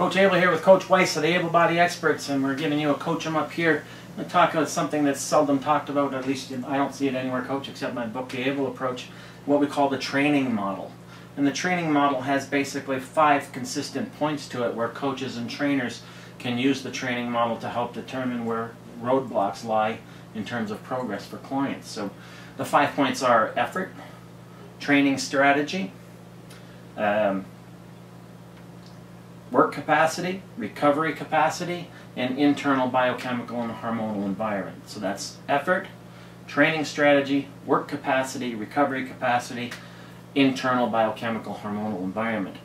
Coach Abel here with Coach Weiss of the Abel Body Experts, and we're giving you a coach 'em up here. I'm talking about something that's seldom talked about, at least I don't see it anywhere, Coach, except my book, The Abel Approach, what we call the training model. And the training model has basically 5 consistent points to it where coaches and trainers can use the training model to help determine where roadblocks lie in terms of progress for clients. So the 5 points are effort, training strategy, work capacity, recovery capacity, and internal biochemical and hormonal environment. So that's effort, training strategy, work capacity, recovery capacity, internal biochemical hormonal environment.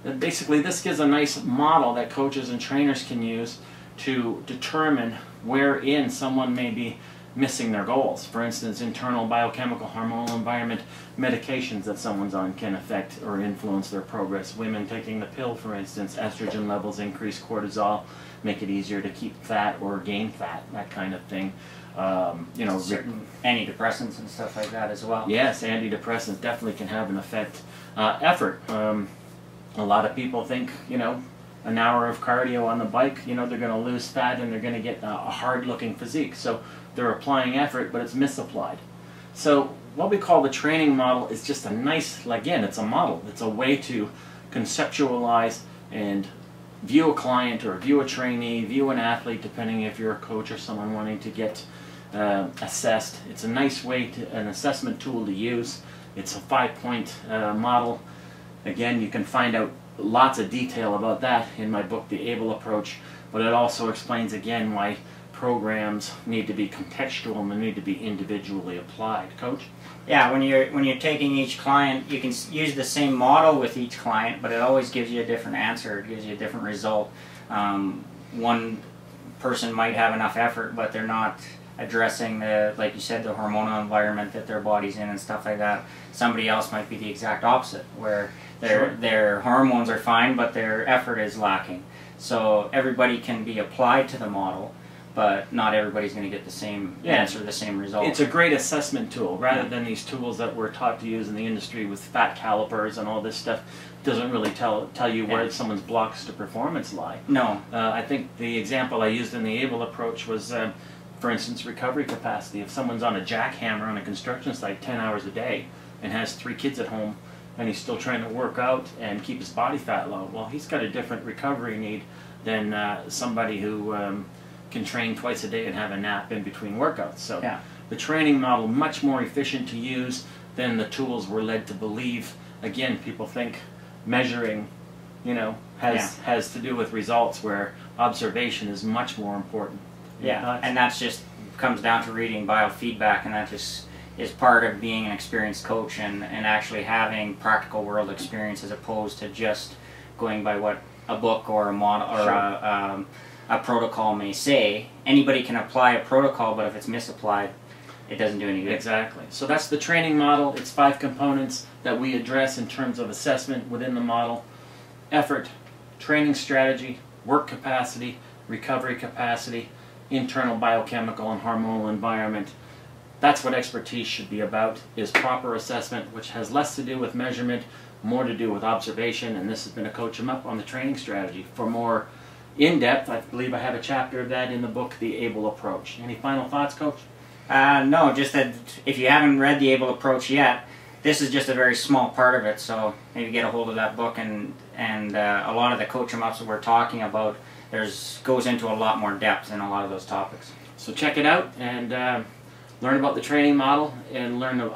And basically this gives a nice model that coaches and trainers can use to determine wherein someone may be missing their goals. For instance, internal biochemical hormonal environment, medications that someone's on can affect or influence their progress. Women taking the pill, for instance, estrogen levels increase cortisol, make it easier to keep fat or gain fat, that kind of thing. You know, certain antidepressants and stuff like that as well. Yes, antidepressants definitely can have an effect. Effort. A lot of people think, you know, an hour of cardio on the bike, you know, they're going to lose fat and they're going to get a hard-looking physique. So they're applying effort, but it's misapplied. So what we call the training model is just a nice, again, it's a model. It's a way to conceptualize and view a client or view a trainee, view an athlete, depending if you're a coach or someone wanting to get assessed. It's a nice way to, an assessment tool to use. It's a 5-point model. Again, you can find out lots of detail about that in my book, The Abel Approach, but it also explains again why programs need to be contextual and they need to be individually applied. Coach? Yeah, when you're taking each client, you can use the same model with each client, but it always gives you a different answer. It gives you a different result. One person might have enough effort, but they're not addressing the, like you said, the hormonal environment that their body's in and stuff like that. Somebody else might be the exact opposite, where their hormones are fine, but their effort is lacking. So everybody can be applied to the model, but not everybody's going to get the same answer, the same result. It's a great assessment tool, rather than these tools that we're taught to use in the industry with fat calipers and all this stuff. Doesn't really tell you where someone's blocks to performance lie. No. I think the example I used in the Abel Approach was, for instance, recovery capacity. If someone's on a jackhammer on a construction site 10 hours a day and has 3 kids at home and he's still trying to work out and keep his body fat low, well, he's got a different recovery need than somebody who can train twice a day and have a nap in between workouts. So the training model, much more efficient to use than the tools we're led to believe. Again, people think measuring, you know, has to do with results, where observation is much more important. Yeah, and that's just comes down to reading biofeedback, and that just is part of being an experienced coach and actually having practical world experience, as opposed to just going by what a book or a model or a protocol may say. Anybody can apply a protocol, but if it's misapplied, it doesn't do any good. Exactly. So that's the training model. It's 5 components that we address in terms of assessment within the model: effort, training strategy, work capacity, recovery capacity, internal biochemical and hormonal environment. That's what expertise should be about, is proper assessment, which has less to do with measurement, more to do with observation. And this has been a Coach 'em Up on the training strategy. For more in-depth, I believe I have a chapter of that in the book, The Abel Approach. Any final thoughts, Coach? No, just that if you haven't read The Abel Approach yet, this is just a very small part of it, so maybe get a hold of that book, and a lot of the Coach 'em Ups that we're talking about, goes into a lot more depth in a lot of those topics. So check it out and learn about the training model and learn the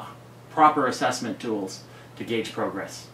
proper assessment tools to gauge progress.